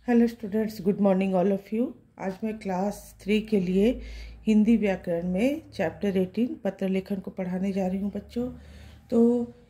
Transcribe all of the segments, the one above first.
Hello students, good morning all of you. आज मैं class 3 के लिए हिंदी व्याकरण में चैप्टर 18 पत्र लेखन को पढ़ाने जा रही हूँ बच्चों। तो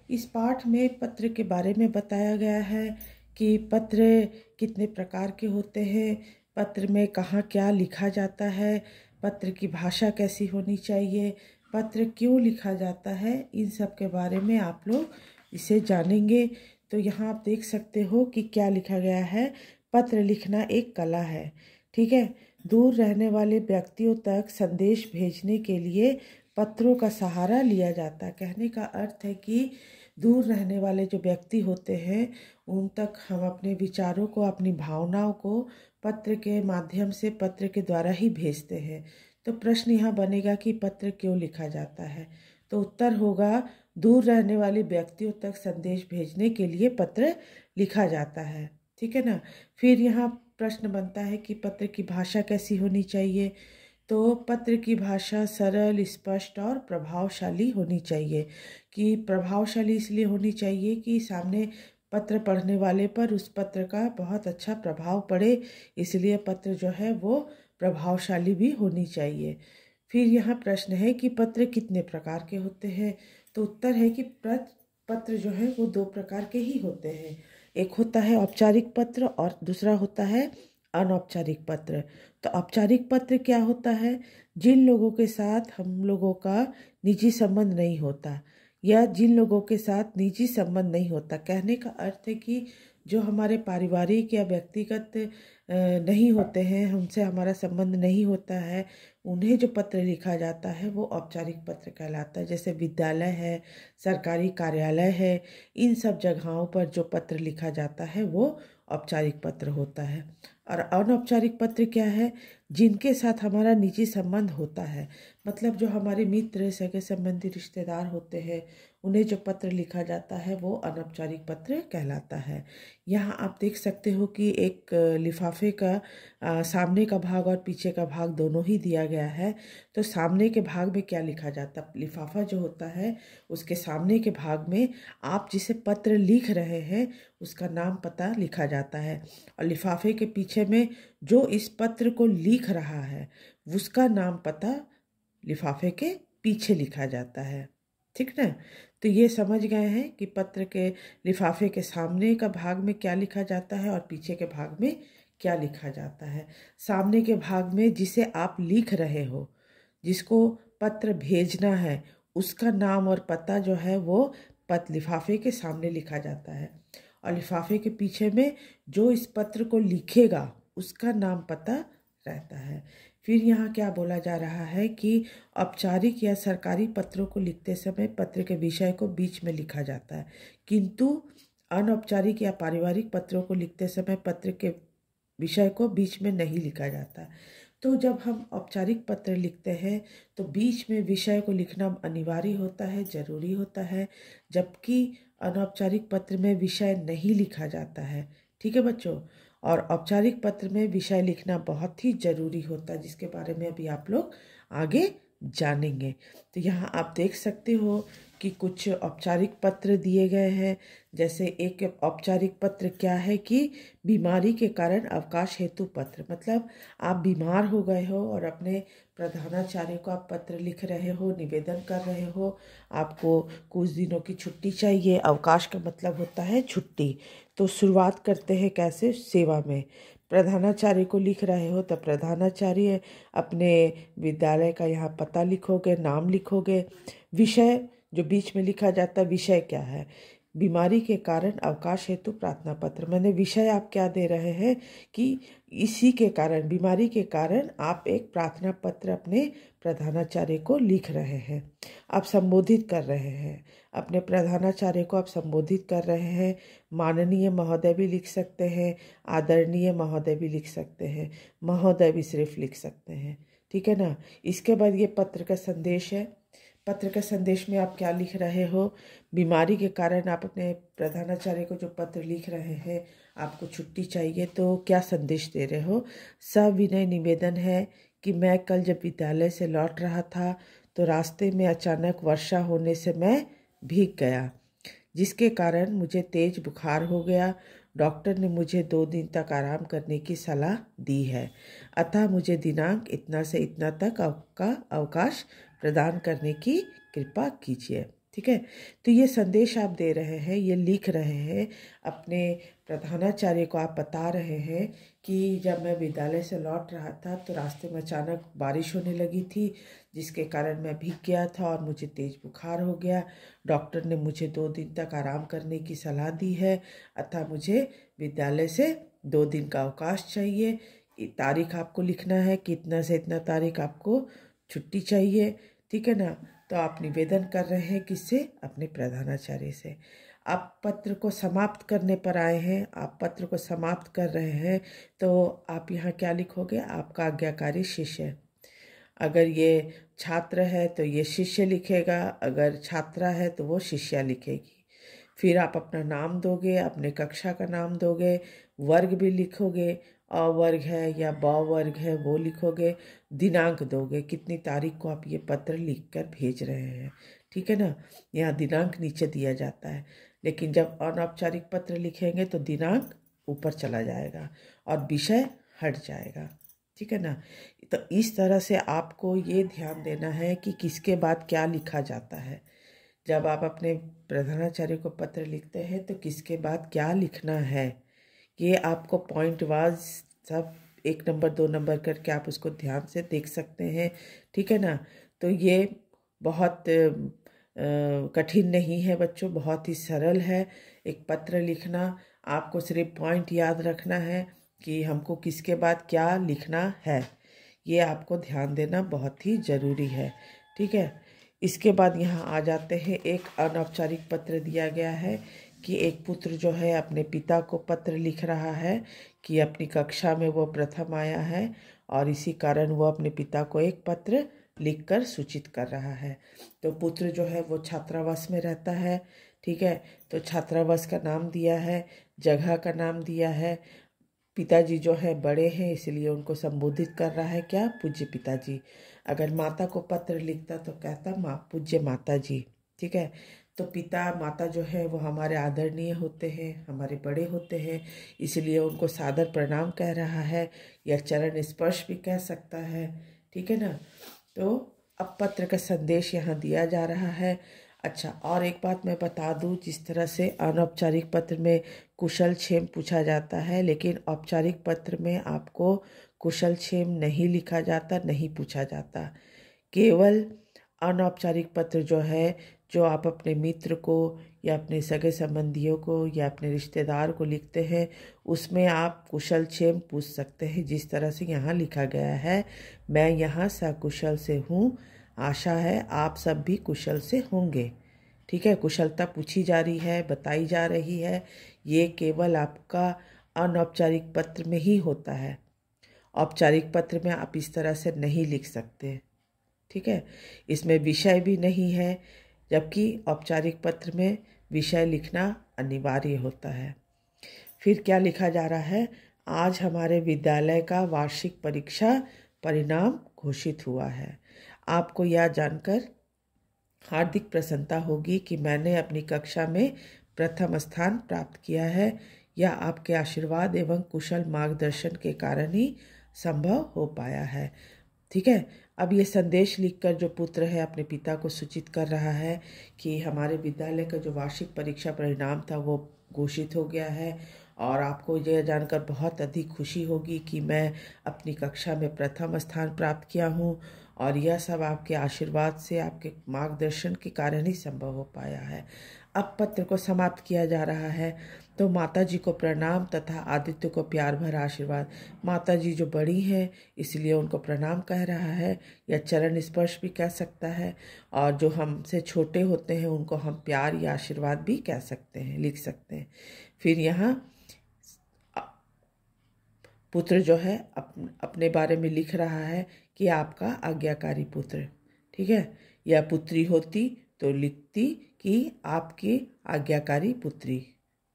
इस पाठ में पत्र के बारे में बताया गया है कि पत्र कितने प्रकार के होते हैं, पत्र में कहाँ क्या लिखा जाता है, पत्र की भाषा कैसी होनी चाहिए, पत्र क्यों लिखा जाता है, इन सब के बारे में आप लोग इसे जानेंगे। तो यहाँ आप देख सकते हो कि क्या लिखा गया है। पत्र लिखना एक कला है, ठीक है। दूर रहने वाले व्यक्तियों तक संदेश भेजने के लिए पत्रों का सहारा लिया जाता है। कहने का अर्थ है कि दूर रहने वाले जो व्यक्ति होते हैं उन तक हम अपने विचारों को, अपनी भावनाओं को पत्र के माध्यम से, पत्र के द्वारा ही भेजते हैं। तो प्रश्न यहाँ बनेगा कि पत्र क्यों लिखा जाता है। तो उत्तर होगा, दूर रहने वाले व्यक्तियों तक संदेश भेजने के लिए पत्र लिखा जाता है, ठीक है ना। फिर यहाँ प्रश्न बनता है कि पत्र की भाषा कैसी होनी चाहिए। तो पत्र की भाषा सरल, स्पष्ट और प्रभावशाली होनी चाहिए। कि प्रभावशाली इसलिए होनी चाहिए कि सामने पत्र पढ़ने वाले पर उस पत्र का बहुत अच्छा प्रभाव पड़े, इसलिए पत्र जो है वो प्रभावशाली भी होनी चाहिए। फिर यहाँ प्रश्न है कि पत्र कितने प्रकार के होते हैं। तो उत्तर है कि पत्र जो है वो 2 प्रकार के ही होते हैं। एक होता है औपचारिक पत्र और दूसरा होता है अनौपचारिक पत्र। तो औपचारिक पत्र क्या होता है? जिन लोगों के साथ हम लोगों का निजी संबंध नहीं होता, या जिन लोगों के साथ निजी संबंध नहीं होता, कहने का अर्थ है कि जो हमारे पारिवारिक या व्यक्तिगत नहीं होते हैं, हमसे हमारा संबंध नहीं होता है, उन्हें जो पत्र लिखा जाता है वो औपचारिक पत्र कहलाता है। जैसे विद्यालय है, सरकारी कार्यालय है, इन सब जगहों पर जो पत्र लिखा जाता है वो औपचारिक पत्र होता है। और अनौपचारिक पत्र क्या है? जिनके साथ हमारा निजी संबंध होता है, मतलब जो हमारे मित्र, सगे संबंधी, रिश्तेदार होते हैं, उन्हें जो पत्र लिखा जाता है वो अनौपचारिक पत्र कहलाता है। यहाँ आप देख सकते हो कि एक लिफाफे का सामने का भाग और पीछे का भाग दोनों ही दिया गया है। तो सामने के भाग में क्या लिखा जाता है? लिफाफा जो होता है उसके सामने के भाग में आप जिसे पत्र लिख रहे हैं उसका नाम, पता लिखा जाता है। और लिफाफे के पीछे में जो इस पत्र को लिख रहा है उसका नाम, पता लिफाफे के पीछे लिखा जाता है, ठीक ना। तो ये समझ गए हैं कि पत्र के लिफाफे के सामने का भाग में क्या लिखा जाता है और पीछे के भाग में क्या लिखा जाता है। सामने के भाग में जिसे आप लिख रहे हो, जिसको पत्र भेजना है, उसका नाम और पता जो है वो लिफाफे के सामने लिखा जाता है। और लिफाफे के पीछे में जो इस पत्र को लिखेगा उसका नाम, पता रहता है। फिर यहाँ क्या बोला जा रहा है कि औपचारिक या सरकारी पत्रों को लिखते समय पत्र के विषय को बीच में लिखा जाता है, किंतु अनौपचारिक या पारिवारिक पत्रों को लिखते समय पत्र के विषय को बीच में नहीं लिखा जाता। तो जब हम औपचारिक पत्र लिखते हैं तो बीच में विषय को लिखना अनिवार्य होता है, जरूरी होता है, जबकि अनौपचारिक पत्र में विषय नहीं लिखा जाता है, ठीक है बच्चों। और औपचारिक पत्र में विषय लिखना बहुत ही जरूरी होता है, जिसके बारे में अभी आप लोग आगे जानेंगे। तो यहाँ आप देख सकते हो कि कुछ औपचारिक पत्र दिए गए हैं। जैसे एक औपचारिक पत्र क्या है कि बीमारी के कारण अवकाश हेतु पत्र, मतलब आप बीमार हो गए हो और अपने प्रधानाचार्य को आप पत्र लिख रहे हो, निवेदन कर रहे हो, आपको कुछ दिनों की छुट्टी चाहिए। अवकाश का मतलब होता है छुट्टी। तो शुरुआत करते हैं कैसे? सेवा में प्रधानाचार्य को लिख रहे हो तो प्रधानाचार्य, अपने विद्यालय का यहाँ पता लिखोगे, नाम लिखोगे। विषय जो बीच में लिखा जाता है, विषय क्या है? बीमारी के कारण अवकाश हेतु प्रार्थना पत्र। मैंने विषय आप क्या दे रहे हैं कि इसी के कारण, बीमारी के कारण आप एक प्रार्थना पत्र अपने प्रधानाचार्य को लिख रहे हैं। आप संबोधित कर रहे हैं अपने प्रधानाचार्य को, आप संबोधित कर रहे हैं। माननीय महोदय भी लिख सकते हैं, आदरणीय महोदय भी लिख सकते हैं, महोदय भी सिर्फ लिख सकते हैं, ठीक है ना। इसके बाद ये पत्र का संदेश है। पत्र के संदेश में आप क्या लिख रहे हो? बीमारी के कारण आप अपने प्रधानाचार्य को जो पत्र लिख रहे हैं, आपको छुट्टी चाहिए, तो क्या संदेश दे रहे हो? सविनय निवेदन है कि मैं कल जब विद्यालय से लौट रहा था तो रास्ते में अचानक वर्षा होने से मैं भीग गया, जिसके कारण मुझे तेज बुखार हो गया। डॉक्टर ने मुझे 2 दिन तक आराम करने की सलाह दी है, अतः मुझे दिनांक इतना से इतना तक का अवकाश प्रदान करने की कृपा कीजिए। ठीक है, तो ये संदेश आप दे रहे हैं, ये लिख रहे हैं अपने प्रधानाचार्य को। आप बता रहे हैं कि जब मैं विद्यालय से लौट रहा था तो रास्ते में अचानक बारिश होने लगी थी, जिसके कारण मैं भीग गया था और मुझे तेज़ बुखार हो गया। डॉक्टर ने मुझे 2 दिन तक आराम करने की सलाह दी है, अतः मुझे विद्यालय से 2 दिन का अवकाश चाहिए। तारीख आपको लिखना है कि इतना से इतना तारीख आपको छुट्टी चाहिए। ठीक है ना, तो आप निवेदन कर रहे हैं किससे? अपने प्रधानाचार्य से। आप पत्र को समाप्त करने पर आए हैं, आप पत्र को समाप्त कर रहे हैं, तो आप यहाँ क्या लिखोगे? आपका आज्ञाकारी शिष्य। अगर ये छात्र है तो ये शिष्य लिखेगा, अगर छात्रा है तो वो शिष्या लिखेगी। फिर आप अपना नाम दोगे, अपने कक्षा का नाम दोगे, वर्ग भी लिखोगे, अ वर्ग है या ब वर्ग है वो लिखोगे, दिनांक दोगे, कितनी तारीख को आप ये पत्र लिखकर भेज रहे हैं। ठीक है ना, यहाँ दिनांक नीचे दिया जाता है, लेकिन जब अनौपचारिक पत्र लिखेंगे तो दिनांक ऊपर चला जाएगा और विषय हट जाएगा। ठीक है ना, तो इस तरह से आपको ये ध्यान देना है कि किसके बाद क्या लिखा जाता है। जब आप अपने प्रधानाचार्य को पत्र लिखते हैं तो किसके बाद क्या लिखना है, ये आपको पॉइंट वाइज सब 1 नंबर 2 नंबर करके आप उसको ध्यान से देख सकते हैं। ठीक है ना, तो ये बहुत कठिन नहीं है बच्चों, बहुत ही सरल है एक पत्र लिखना। आपको सिर्फ पॉइंट याद रखना है कि हमको किसके बाद क्या लिखना है, ये आपको ध्यान देना बहुत ही ज़रूरी है। ठीक है, इसके बाद यहाँ आ जाते हैं, एक अनौपचारिक पत्र दिया गया है कि एक पुत्र जो है अपने पिता को पत्र लिख रहा है कि अपनी कक्षा में वो प्रथम आया है और इसी कारण वो अपने पिता को एक पत्र लिखकर सूचित कर रहा है। तो पुत्र जो है वो छात्रावास में रहता है। ठीक है, तो छात्रावास का नाम दिया है, जगह का नाम दिया है। पिताजी जो है बड़े हैं इसलिए उनको संबोधित कर रहा है क्या? पूज्य पिताजी। अगर माता को पत्र लिखता तो कहता पूज्य माता जी। ठीक है, तो पिता माता जो है वो हमारे आदरणीय होते हैं, हमारे बड़े होते हैं, इसलिए उनको सादर प्रणाम कह रहा है या चरण स्पर्श भी कह सकता है। ठीक है ना, तो अब पत्र का संदेश यहाँ दिया जा रहा है। अच्छा, और एक बात मैं बता दूं, जिस तरह से अनौपचारिक पत्र में कुशल क्षेम पूछा जाता है, लेकिन औपचारिक पत्र में आपको कुशल क्षेम नहीं लिखा जाता, नहीं पूछा जाता। केवल अनौपचारिक पत्र जो है, जो आप अपने मित्र को या अपने सगे संबंधियों को या अपने रिश्तेदार को लिखते हैं, उसमें आप कुशल क्षेम पूछ सकते हैं। जिस तरह से यहाँ लिखा गया है, मैं यहाँ सकुशल से हूँ, आशा है आप सब भी कुशल से होंगे। ठीक है, कुशलता पूछी जा रही है, बताई जा रही है। ये केवल आपका अनौपचारिक पत्र में ही होता है, औपचारिक पत्र में आप इस तरह से नहीं लिख सकते। ठीक है, इसमें विषय भी नहीं है, जबकि औपचारिक पत्र में विषय लिखना अनिवार्य होता है। फिर क्या लिखा जा रहा है? आज हमारे विद्यालय का वार्षिक परीक्षा परिणाम घोषित हुआ है। आपको यह जानकर हार्दिक प्रसन्नता होगी कि मैंने अपनी कक्षा में प्रथम स्थान प्राप्त किया है। यह आपके आशीर्वाद एवं कुशल मार्गदर्शन के कारण ही संभव हो पाया है। ठीक है, अब ये संदेश लिखकर जो पुत्र है अपने पिता को सूचित कर रहा है कि हमारे विद्यालय का जो वार्षिक परीक्षा परिणाम था वो घोषित हो गया है और आपको यह जानकर बहुत अधिक खुशी होगी कि मैं अपनी कक्षा में प्रथम स्थान प्राप्त किया हूँ और यह सब आपके आशीर्वाद से, आपके मार्गदर्शन के कारण ही संभव हो पाया है। अब पत्र को समाप्त किया जा रहा है, तो माता जी को प्रणाम तथा आदित्य को प्यार भरा आशीर्वाद। माता जी जो बड़ी हैं इसलिए उनको प्रणाम कह रहा है या चरण स्पर्श भी कह सकता है, और जो हमसे छोटे होते हैं उनको हम प्यार या आशीर्वाद भी कह सकते हैं, लिख सकते हैं। फिर यहाँ पुत्र जो है अपने बारे में लिख रहा है कि आपका आज्ञाकारी पुत्र। ठीक है, या पुत्री होती तो लिखती कि आपकी आज्ञाकारी पुत्री।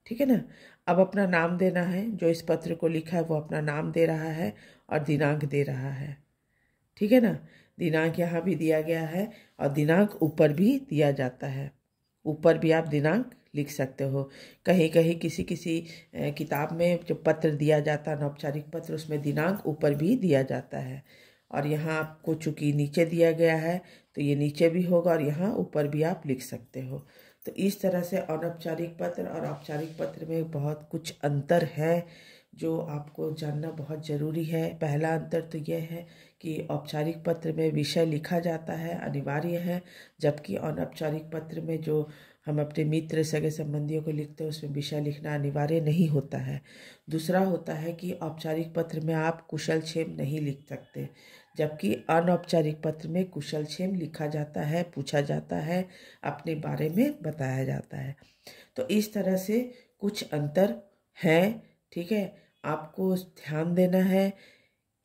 ठीक है ना, अब अपना नाम देना है। जो इस पत्र को लिखा है वो अपना नाम दे रहा है और दिनांक दे रहा है। ठीक है ना, दिनांक यहाँ भी दिया गया है और दिनांक ऊपर भी दिया जाता है, ऊपर भी आप दिनांक लिख सकते हो। कहीं कहीं किसी किसी किताब में जो पत्र दिया जाता है, अनौपचारिक पत्र, उसमें दिनांक ऊपर भी दिया जाता है। और यहाँ आपको चूँकि नीचे दिया गया है तो ये नीचे भी होगा और यहाँ ऊपर भी आप लिख सकते हो। तो इस तरह से अनौपचारिक पत्र और औपचारिक पत्र में बहुत कुछ अंतर है जो आपको जानना बहुत ज़रूरी है। पहला अंतर तो यह है कि औपचारिक पत्र में विषय लिखा जाता है, अनिवार्य है, जबकि अनौपचारिक पत्र में जो हम अपने मित्र सगे संबंधियों को लिखते हैं उसमें विषय लिखना अनिवार्य नहीं होता है। दूसरा होता है कि औपचारिक पत्र में आप कुशलक्षेम नहीं लिख सकते, जबकि अनौपचारिक पत्र में कुशलक्षेम लिखा जाता है, पूछा जाता है, अपने बारे में बताया जाता है। तो इस तरह से कुछ अंतर है, ठीक है। आपको ध्यान देना है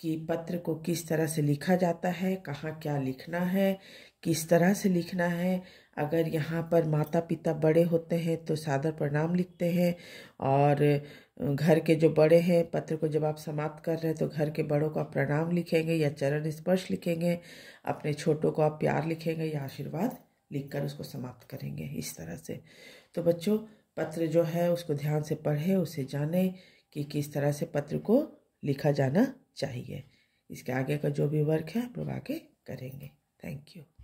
कि पत्र को किस तरह से लिखा जाता है, कहाँ क्या लिखना है, किस तरह से लिखना है। अगर यहाँ पर माता पिता बड़े होते हैं तो सादर प्रणाम लिखते हैं, और घर के जो बड़े हैं, पत्र को जब आप समाप्त कर रहे हैं तो घर के बड़ों को आप प्रणाम लिखेंगे या चरण स्पर्श लिखेंगे, अपने छोटों को आप प्यार लिखेंगे या आशीर्वाद लिखकर उसको समाप्त करेंगे, इस तरह से। तो बच्चों, पत्र जो है उसको ध्यान से पढ़ें, उसे जानें कि किस तरह से पत्र को लिखा जाना चाहिए। इसके आगे का जो भी वर्क है आप लोग आगे करेंगे। Thank you.